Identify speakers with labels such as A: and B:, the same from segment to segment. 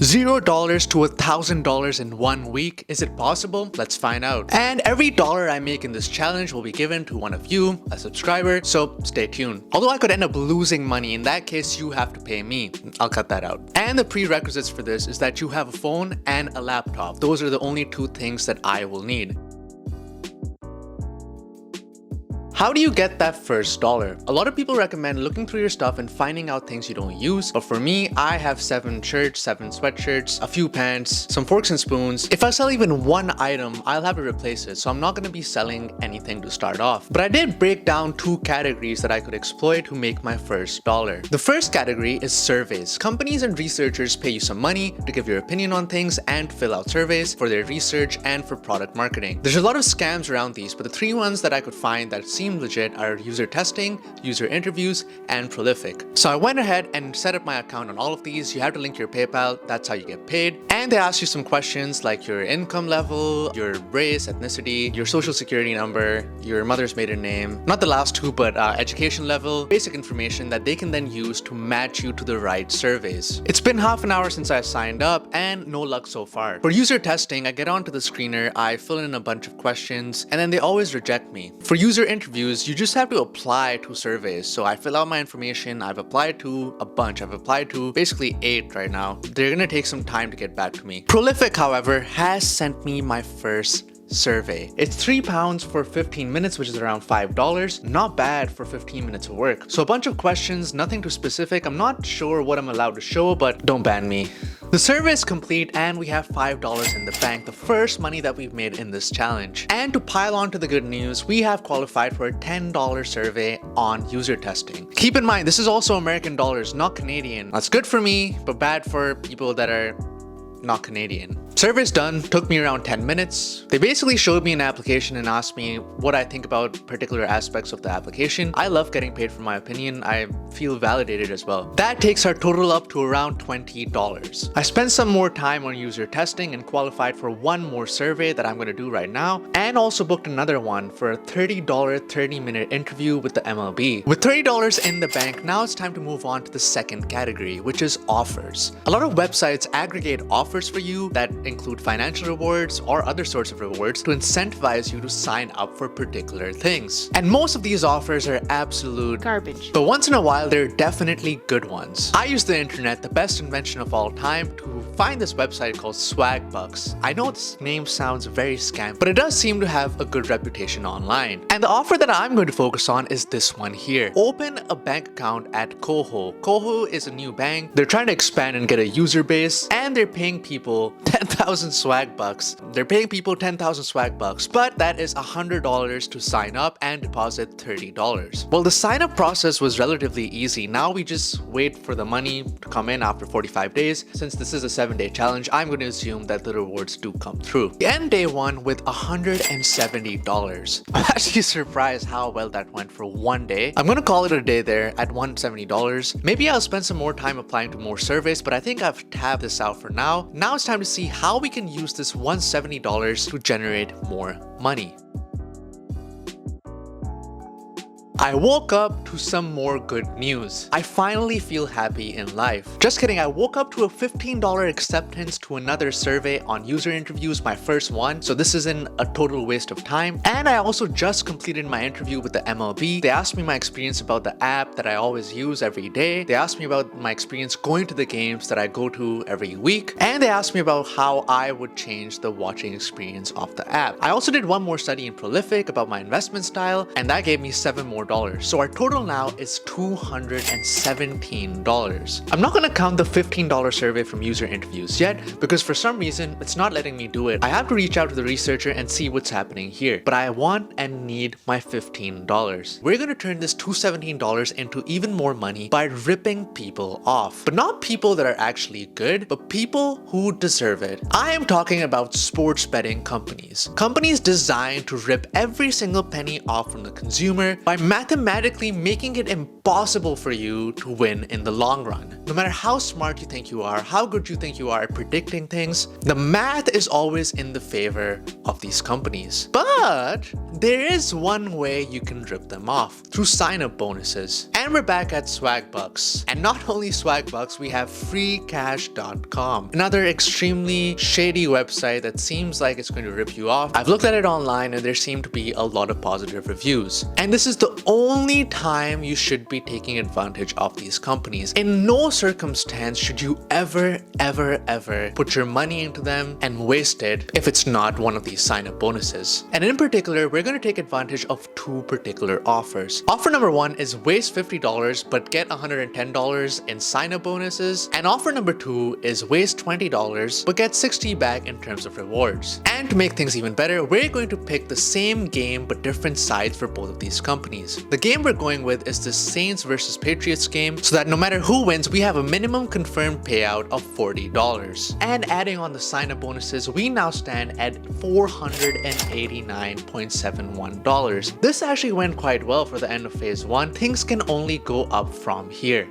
A: $0 to $1,000 in 1 week. Is it possible? Let's find out. And every dollar I make in this challenge will be given to one of you, a subscriber, so stay tuned. Although I could end up losing money, in that case you have to pay me. I'll cut that out. And the prerequisites for this is that you have a phone and a laptop. Those are the only two things that I will need. How do you get that first dollar? A lot of people recommend looking through your stuff and finding out things you don't use. But for me, I have 7 shirts, 7 sweatshirts, a few pants, some forks and spoons. If I sell even one item, I'll have to replace it. So I'm not going to be selling anything to start off. But I did break down 2 categories that I could exploit to make my first dollar. The first category is surveys. Companies and researchers pay you some money to give your opinion on things and fill out surveys for their research and for product marketing. There's a lot of scams around these, but the 3 ones that I could find that seem legit are user testing, user interviews, and prolific. So I went ahead and set up my account on all of these. You have to link your PayPal, that's how you get paid. And they ask you some questions like your income level, your race, ethnicity, your social security number, your mother's maiden name, not the last 2, but education level, basic information that they can then use to match you to the right surveys. It's been half an hour since I signed up and no luck so far. For user testing, I get onto the screener, I fill in a bunch of questions, and then they always reject me. For user interviews, you just have to apply to surveys. So I fill out my information. I've applied to a bunch. I've applied to basically 8 right now. They're gonna take some time to get back to me. Prolific, however, has sent me my first survey. It's £3 for 15 minutes, which is around $5. Not bad for 15 minutes of work. So a bunch of questions, nothing too specific. I'm not sure what I'm allowed to show, but don't ban me. The survey is complete and we have $5 in the bank, the first money that we've made in this challenge. And to pile on to the good news, we have qualified for a $10 survey on user testing. Keep in mind, this is also American dollars, not Canadian. That's good for me, but bad for people that are not Canadian. Survey's done, took me around 10 minutes. They basically showed me an application and asked me what I think about particular aspects of the application. I love getting paid for my opinion. I feel validated as well. That takes our total up to around $20. I spent some more time on user testing and qualified for one more survey that I'm going to do right now, and also booked another one for a $30 30-minute interview with the MLB. With $30 in the bank, now it's time to move on to the second category, which is offers. A lot of websites aggregate offers for you that include financial rewards or other sorts of rewards to incentivize you to sign up for particular things. And most of these offers are absolute garbage. But once in a while, there are definitely good ones. I use the internet, the best invention of all time, to find this website called Swagbucks. I know this name sounds very scam, but it does seem to have a good reputation online. And the offer that I'm going to focus on is this one here. Open a bank account at Koho. Koho is a new bank. They're trying to expand and get a user base, and they're paying people 10,000 swag bucks. They're paying people 10,000 swag bucks, but that is $100 to sign up and deposit $30. Well, the sign up process was relatively easy. Now we just wait for the money to come in after 45 days. Since this is a 7-day challenge, I'm going to assume that the rewards do come through. We end day 1 with $170. I'm actually surprised how well that went for 1 day. I'm going to call it a day there at $170. Maybe I'll spend some more time applying to more surveys, but I think I've tabbed this out for now. Now it's time to see how we can use this $170 to generate more money. I woke up to some more good news. I finally feel happy in life. Just kidding, I woke up to a $15 acceptance to another survey on user interviews, my first one, so this isn't a total waste of time. And I also just completed my interview with the MLB. They asked me my experience about the app that I always use every day. They asked me about my experience going to the games that I go to every week. And they asked me about how I would change the watching experience of the app. I also did one more study in Prolific about my investment style, and that gave me $7 more. So our total now is $217. I'm not going to count the $15 survey from user interviews yet, because for some reason it's not letting me do it. I have to reach out to the researcher and see what's happening here, but I want and need my $15. We're going to turn this $217 into even more money by ripping people off, but not people that are actually good, but people who deserve it. I am talking about sports betting companies. Companies designed to rip every single penny off from the consumer by mathematically making it impossible for you to win in the long run. No matter how smart you think you are, how good you think you are at predicting things, the math is always in the favor of these companies. But But there is one way you can rip them off, through sign-up bonuses. And we're back at Swagbucks. And not only Swagbucks, we have freecash.com, another extremely shady website that seems like it's going to rip you off. I've looked at it online and there seem to be a lot of positive reviews. And this is the only time you should be taking advantage of these companies. In no circumstance should you ever put your money into them and waste it if it's not one of these sign-up bonuses. And in particular, we're going to take advantage of two particular offers. Offer number one is waste $50 but get $110 in sign-up bonuses. And offer number two is waste $20 but get $60 back in terms of rewards. And to make things even better, we're going to pick the same game but different sides for both of these companies. The game we're going with is the Saints versus Patriots game, so that no matter who wins, we have a minimum confirmed payout of $40. And adding on the sign-up bonuses, we now stand at $489.71. This actually went quite well for the end of phase 1. Things can only go up from here.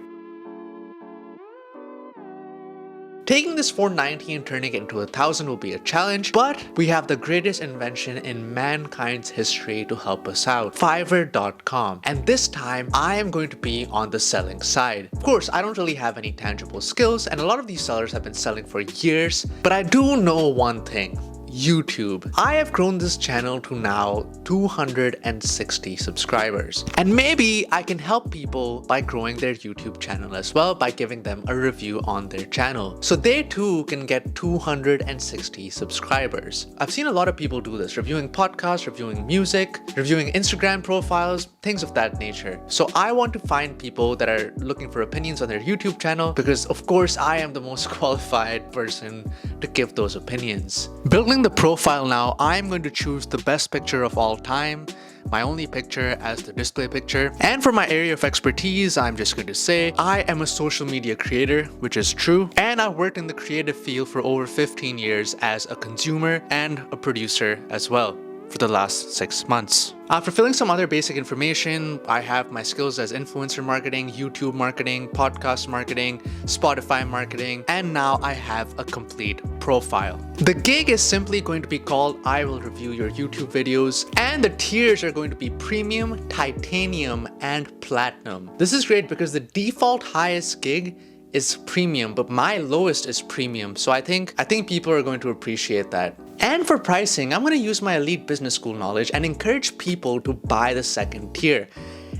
A: Taking this $490 and turning it into $1,000 will be a challenge, but we have the greatest invention in mankind's history to help us out, fiverr.com. And this time, I am going to be on the selling side. Of course, I don't really have any tangible skills, and a lot of these sellers have been selling for years, but I do know one thing. YouTube. I have grown this channel to now 260 subscribers. And maybe I can help people by growing their YouTube channel as well by giving them a review on their channel. So they too can get 260 subscribers. I've seen a lot of people do this, reviewing podcasts, reviewing music, reviewing Instagram profiles, things of that nature. So I want to find people that are looking for opinions on their YouTube channel because of course I am the most qualified person to give those opinions. Building the profile now, I'm going to choose the best picture of all time, my only picture as the display picture. And for my area of expertise, I'm just going to say I am a social media creator, which is true. And I've worked in the creative field for over 15 years as a consumer and a producer as well for the last 6 months. After filling some other basic information, I have my skills as influencer marketing, YouTube marketing, podcast marketing, Spotify marketing, and now I have a complete profile. The gig is simply going to be called I Will Review Your YouTube Videos, and the tiers are going to be premium, titanium, and platinum. This is great because the default highest gig is premium, but my lowest is premium. So I think people are going to appreciate that. And for pricing, I'm going to use my elite business school knowledge and encourage people to buy the second tier.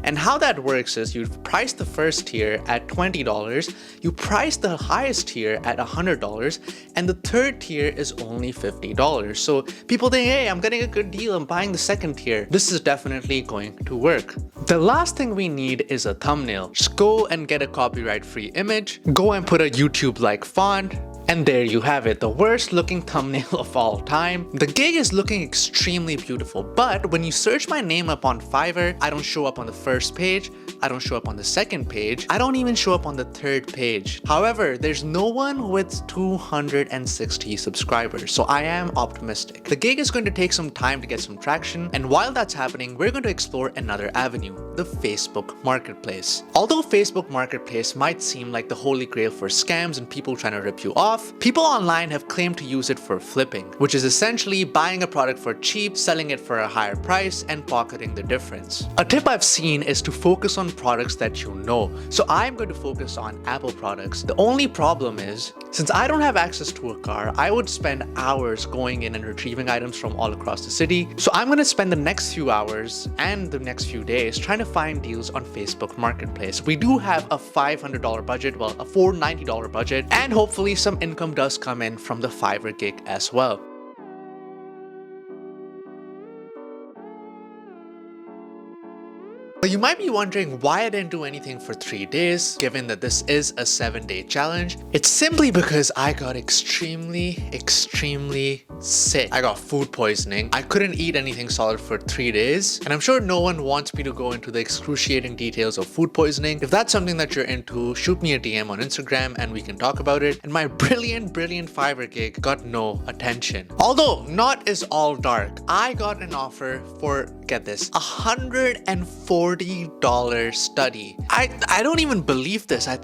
A: And how that works is you price the first tier at $20, you price the highest tier at $100, and the third tier is only $50. So people think, hey, I'm getting a good deal, I'm buying the second tier. This is definitely going to work. The last thing we need is a thumbnail. Just go and get a copyright-free image, go and put a YouTube-like font, and there you have it, the worst looking thumbnail of all time. The gig is looking extremely beautiful, but when you search my name up on Fiverr, I don't show up on the first page, I don't show up on the second page, I don't even show up on the third page. However, there's no one with 260 subscribers, so I am optimistic. The gig is going to take some time to get some traction, and while that's happening, we're going to explore another avenue, the Facebook Marketplace. Although Facebook Marketplace might seem like the holy grail for scams and people trying to rip you off, people online have claimed to use it for flipping, which is essentially buying a product for cheap, selling it for a higher price, and pocketing the difference. A tip I've seen is to focus on products that you know. So I'm going to focus on Apple products. The only problem is, since I don't have access to a car, I would spend hours going in and retrieving items from all across the city. So I'm going to spend the next few hours and the next few days trying to find deals on Facebook Marketplace. We do have a $500 budget, well, a $490 budget, and hopefully some income does come in from the Fiverr gig as well. But you might be wondering why I didn't do anything for 3 days, given that this is a 7-day challenge. It's simply because I got extremely sick. I got food poisoning. I couldn't eat anything solid for 3 days. And I'm sure no one wants me to go into the excruciating details of food poisoning. If that's something that you're into, shoot me a DM on Instagram and we can talk about it. And my brilliant Fiverr gig got no attention. Although not is all dark. I got an offer for, get this, $140 study. I don't even believe this. I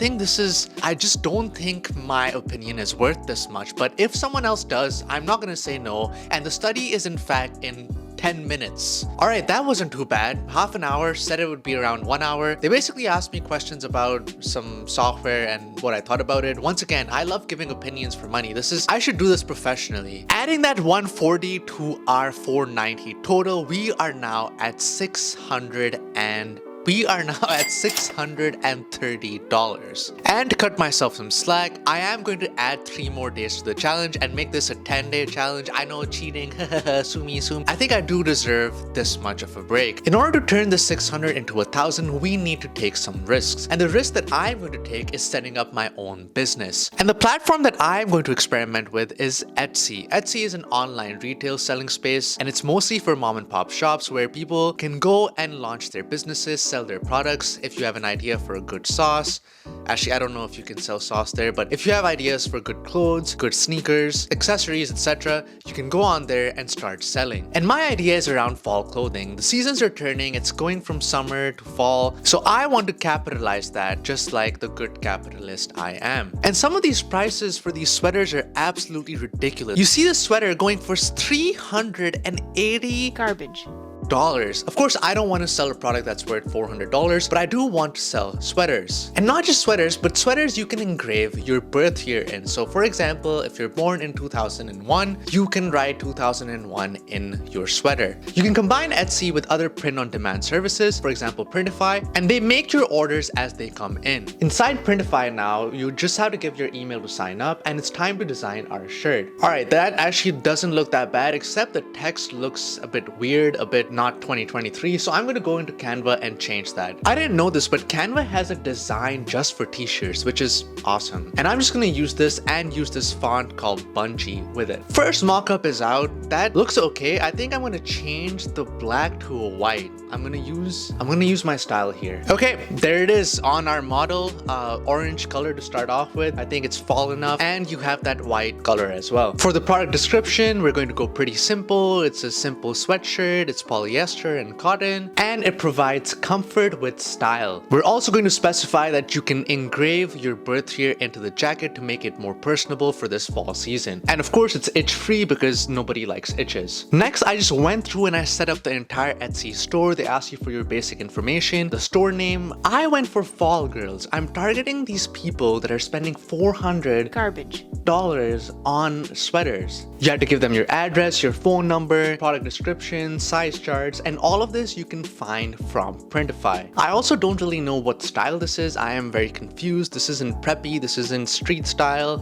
A: just don't think my opinion is worth this much. But if someone else does, I'm not going to say no. And the study is in fact in 10 minutes. Alright, that wasn't too bad. Half an hour, said it would be around 1 hour. They basically asked me questions about some software and what I thought about it. Once again, I love giving opinions for money. I should do this professionally. Adding that 140 to our 490 total, we are now at $630. And to cut myself some slack, I am going to add 3 more days to the challenge and make this a 10-day challenge. I know, cheating, sue me. I think I do deserve this much of a break. In order to turn the 600 into 1,000, we need to take some risks. And the risk that I'm going to take is setting up my own business. And the platform that I'm going to experiment with is Etsy. Etsy is an online retail selling space, and it's mostly for mom and pop shops where people can go and launch their businesses, sell their products. If you have an idea for a good sauce, actually I don't know if you can sell sauce there, but if you have ideas for good clothes, good sneakers, accessories, etc., you can go on there and start selling. And my idea is around fall clothing. The seasons are turning, it's going from summer to fall, so I want to capitalize that just like the good capitalist I am. And some of these prices for these sweaters are absolutely ridiculous. You see the sweater going for $380
B: garbage.
A: Of course, I don't want to sell a product that's worth $400, but I do want to sell sweaters. And not just sweaters, but sweaters you can engrave your birth year in. So for example, if you're born in 2001, you can write 2001 in your sweater. You can combine Etsy with other print-on-demand services, for example, Printify, and they make your orders as they come in. Inside Printify now, you just have to give your email to sign up, and it's time to design our shirt. Alright, that actually doesn't look that bad, except the text looks a bit weird, a bit not 2023, so I'm going to go into Canva and change that. I didn't know this, but Canva has a design just for t-shirts, which is awesome. And I'm just going to use this and use this font called Bungee with it. First mockup is out. That looks okay. I think I'm going to change the black to a white. I'm gonna use my style here. Okay, there it is on our model. Orange color to start off with. I think it's fall enough, and you have that white color as well. For the product description, we're going to go pretty simple. It's a simple sweatshirt. It's polyester and cotton, and it provides comfort with style. We're also going to specify that you can engrave your birth year into the jacket to make it more personable for this fall season. And of course, it's itch free because nobody likes itches. Next, I just went through and I set up the entire Etsy store. They ask you for your basic information, the store name. I went for fall girls. I'm targeting these people that are spending $400
B: garbage
A: on sweaters. You have to give them your address, your phone number, product description, size charts, and all of this you can find from Printify. I also don't really know what style this is. I am very confused. This isn't preppy, this isn't street style.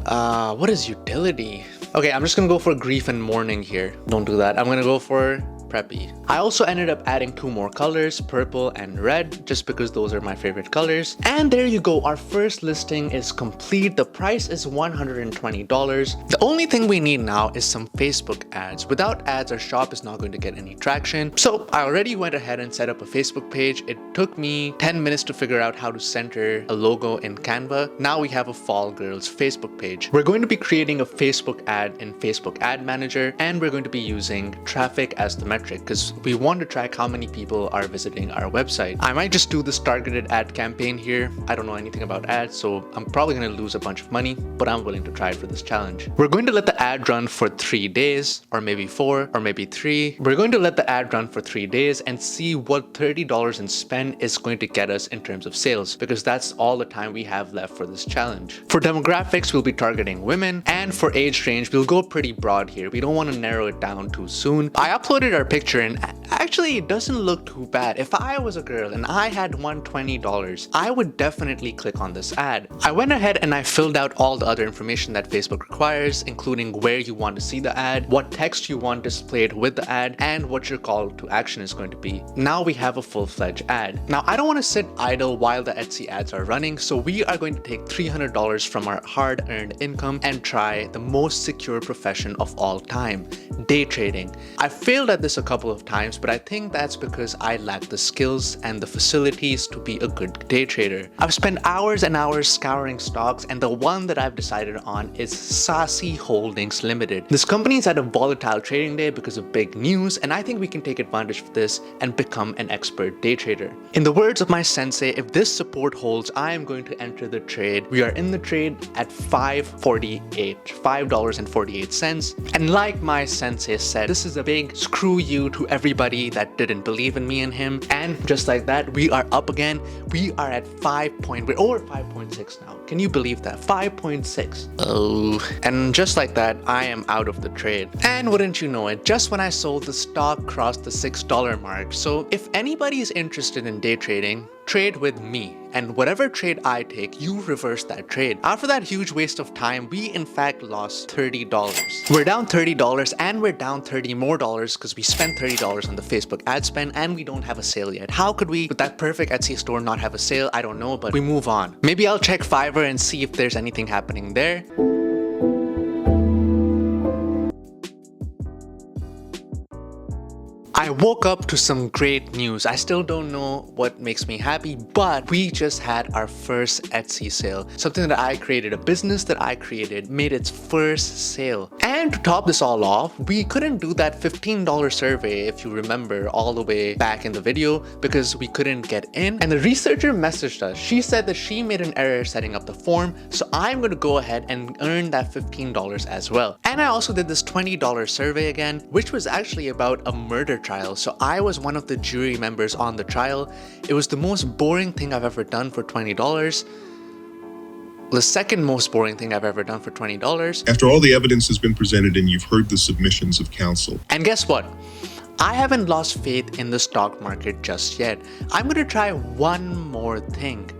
A: What is utility? Okay, I'm just gonna go for grief and mourning here. Don't do that. I'm gonna go for preppy. I also ended up adding 2 more colors, purple and red, just because those are my favorite colors. And there you go, our first listing is complete. The price is $120. The only thing we need now is some Facebook ads. Without ads, our shop is not going to get any traction. So I already went ahead and set up a Facebook page. It took me 10 minutes to figure out how to center a logo in Canva. Now we have a Fall Girls Facebook page. We're going to be creating a Facebook ad in Facebook Ad Manager, and we're going to be using traffic as the metric because we want to track how many people are visiting our website. I might just do this targeted ad campaign here. I don't know anything about ads, so I'm probably going to lose a bunch of money, but I'm willing to try it for this challenge. We're going to let the ad run for 3 days, or maybe 4, or maybe 3. We're going to let the ad run for 3 days and see what $30 in spend is going to get us in terms of sales, because that's all the time we have left for this challenge. For demographics, we'll be targeting women, and for age range, we'll go pretty broad here. We don't want to narrow it down too soon. I uploaded our picture, and actually it doesn't look too bad. If I was a girl and I had $120, I would definitely click on this ad. I went ahead and I filled out all the other information that Facebook requires, including where you want to see the ad, what text you want displayed with the ad, and what your call to action is going to be. Now we have a full-fledged ad. Now I don't want to sit idle while the Etsy ads are running, so we are going to take $300 from our hard-earned income and try the most secure profession of all time, day trading. I failed at this a couple of times, but I think that's because I lack the skills and the facilities to be a good day trader. I've spent hours and hours scouring stocks, and the one that I've decided on is Sassy Holdings Limited. This company is at a volatile trading day because of big news, and I think we can take advantage of this and become an expert day trader. In the words of my sensei, if this support holds, I am going to enter the trade. We are in the trade at $5.48, $5.48. And like my sensei said, this is a big screw you to everybody that didn't believe in me and him. And just like that, we are up again. We are at we're over 5.6 now. Can you believe that? 5.6. Oh. And just like that, I am out of the trade. And wouldn't you know it, just when I sold, the stock crossed the $6 mark. So if anybody is interested in day trading, trade with me, and whatever trade I take, you reverse that trade. After that huge waste of time, we in fact lost $30. We're down $30 and we're down $30 more because we spent $30 on the Facebook ad spend and we don't have a sale yet. How could we, with that perfect Etsy store, not have a sale? I don't know, but we move on. Maybe I'll check Fiverr and see if there's anything happening there. I woke up to some great news. I still don't know what makes me happy, but we just had our first Etsy sale. Something that I created, a business that I created, made its first sale. And to top this all off, we couldn't do that $15 survey, if you remember, all the way back in the video because we couldn't get in. And the researcher messaged us. She said that she made an error setting up the form, so I'm going to go ahead and earn that $15 as well. And I also did this $20 survey again, which was actually about a murder trial. So I was one of the jury members on the trial. It was the most boring thing I've ever done for $20. The second most boring thing I've ever done for $20.
B: After all the evidence has been presented and you've heard the submissions of counsel.
A: And guess what? I haven't lost faith in the stock market just yet. I'm going to try one more thing.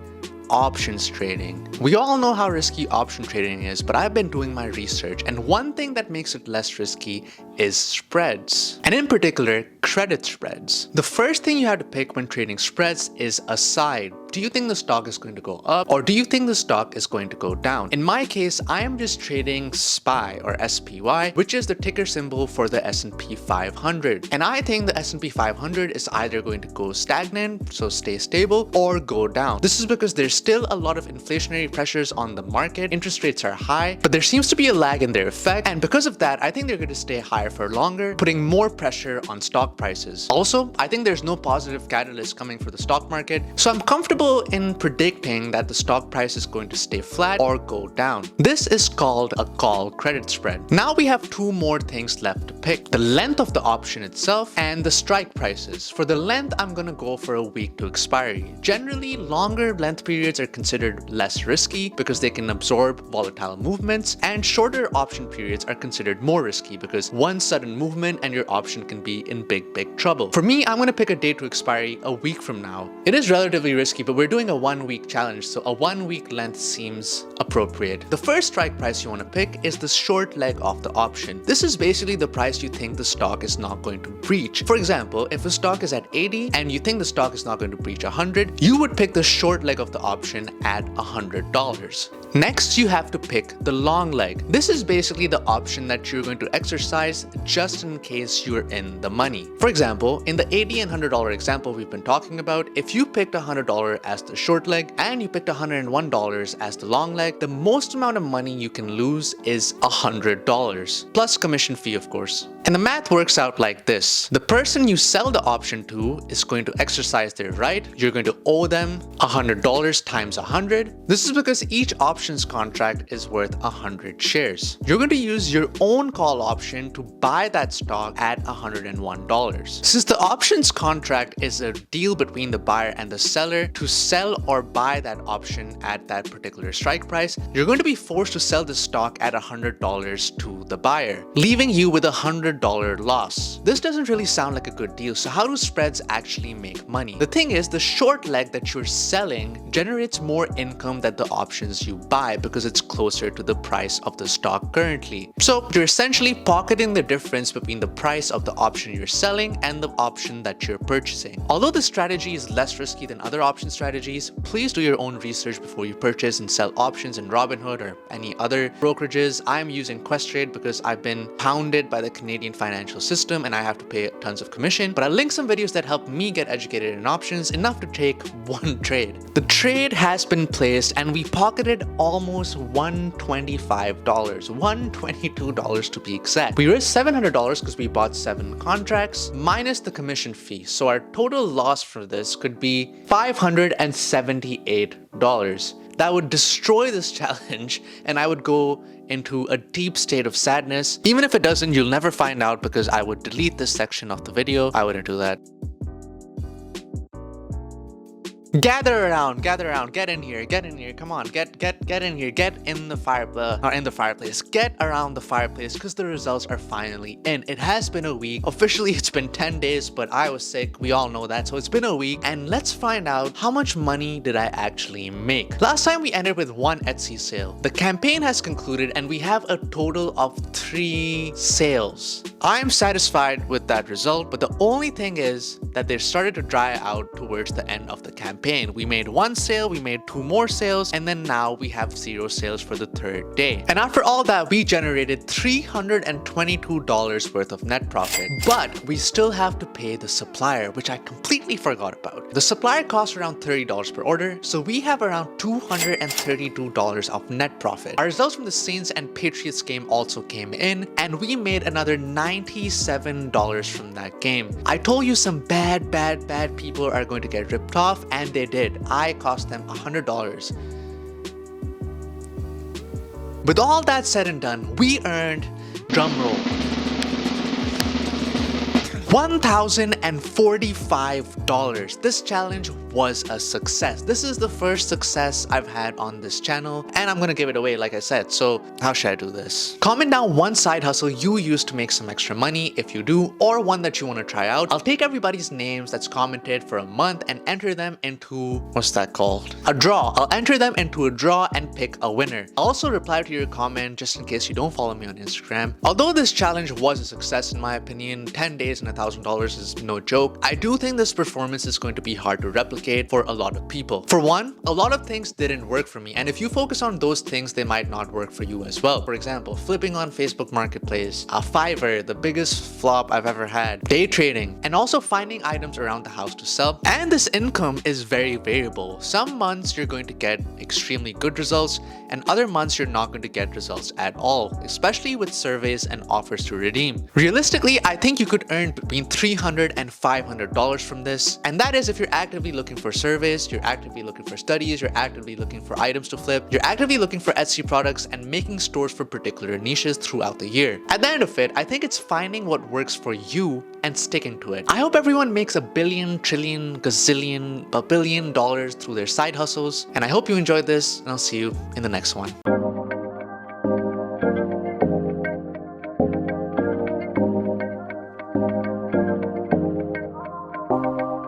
A: Options trading. We all know how risky option trading is, but I've been doing my research, and one thing that makes it less risky is spreads, and in particular credit spreads. The first thing you have to pick when trading spreads is a side. Do you think the stock is going to go up, or do you think the stock is going to go down? In my case, I am just trading SPY or SPY, which is the ticker symbol for the S&P 500. And I think the S&P 500 is either going to go stagnant, so stay stable, or go down. This is because there's still a lot of inflationary pressures on the market. Interest rates are high, but there seems to be a lag in their effect. And because of that, I think they're going to stay higher for longer, putting more pressure on stock prices. Also, I think there's no positive catalyst coming for the stock market, so I'm comfortable in predicting that the stock price is going to stay flat or go down. This is called a call credit spread. Now we have two more things left to pick: the length of the option itself and the strike prices. For the length, I'm going to go for a week to expiry. Generally, longer length periods are considered less risky because they can absorb volatile movements, and shorter option periods are considered more risky because one sudden movement and your option can be in big trouble. For me, I'm going to pick a date to expiry a week from now. It is relatively risky, but we're doing a 1 week challenge, so a 1 week length seems appropriate. The first strike price you want to pick is the short leg of the option. This is basically the price you think the stock is not going to breach. For example, if a stock is at 80 and you think the stock is not going to breach 100, you would pick the short leg of the option at $100. Next, you have to pick the long leg. This is basically the option that you're going to exercise just in case you're in the money. For example, in the $80 and $100 example we've been talking about, if you picked $100 as the short leg and you picked $101 as the long leg, the most amount of money you can lose is $100, plus commission fee, of course. And the math works out like this. The person you sell the option to is going to exercise their right. You're going to owe them $100 times 100. This is because each options contract is worth 100 shares. You're going to use your own call option to buy that stock at $101. Since the options contract is a deal between the buyer and the seller to sell or buy that option at that particular strike price, you're going to be forced to sell the stock at $100 to the buyer, leaving you with $100 loss. This doesn't really sound like a good deal, so how do spreads actually make money? The thing is, the short leg that you're selling generates more income than the options you buy because it's closer to the price of the stock currently. So you're essentially pocketing the difference between the price of the option you're selling and the option that you're purchasing. Although this strategy is less risky than other option strategies, please do your own research before you purchase and sell options in Robinhood or any other brokerages. I'm using Questrade because I've been pounded by the Canadian financial system and I have to pay tons of commission, but I'll link some videos that help me get educated in options enough to take one trade. The trade has been placed and we pocketed almost $125, $122 to be exact. We raised $700 because we bought 7 contracts minus the commission fee, so our total loss for this could be $578. that would destroy this challenge and I would go into a deep state of sadness. Even if it doesn't, you'll never find out because I would delete this section of the video. I wouldn't do that. Gather around, get in here, come on, get in here, get in the fireplace, get around the fireplace because the results are finally in. It has been a week. Officially, it's been 10 days, but I was sick. We all know that. So it's been a week and let's find out how much money did I actually make. Last time we ended with 1 Etsy sale. The campaign has concluded and we have a total of 3 sales. I'm satisfied with that result, but the only thing is that they started to dry out towards the end of the campaign. We made 1 sale, we made 2 more sales, and then now we have 0 sales for the 3rd day. And after all that, we generated $322 worth of net profit. But we still have to pay the supplier, which I completely forgot about. The supplier costs around $30 per order, so we have around $232 of net profit. Our results from the Saints and Patriots game also came in, and we made another $97 from that game. I told you some bad people are going to get ripped off, and they did. I cost them $100. With all that said and done, we earned, drumroll, $1,045. This challenge was a success. This is the first success I've had on this channel and I'm gonna give it away like I said. So how should I do this? Comment down one side hustle you use to make some extra money if you do, or one that you want to try out. I'll take everybody's names that's commented for a month and enter them into, what's that called? A draw. I'll enter them into a draw and pick a winner. I'll also reply to your comment just in case you don't follow me on Instagram. Although this challenge was a success in my opinion, 10 days and $1,000 is no joke. I do think this performance is going to be hard to replicate for a lot of people. For one, a lot of things didn't work for me, and if you focus on those things, they might not work for you as well. For example, flipping on Facebook Marketplace, Fiverr, the biggest flop I've ever had, day trading, and also finding items around the house to sell. And this income is very variable. Some months you're going to get extremely good results, and other months you're not going to get results at all, especially with surveys and offers to redeem. Realistically, I think you could earn between $300 and $500 from this, and that is if you're actively looking for surveys, you're actively looking for studies, you're actively looking for items to flip, you're actively looking for Etsy products and making stores for particular niches throughout the year. At the end of it, I think it's finding what works for you and sticking to it. I hope everyone makes $1 billion, trillion, gazillion, $1 billion through their side hustles, and I hope you enjoyed this, and I'll see you in the next one.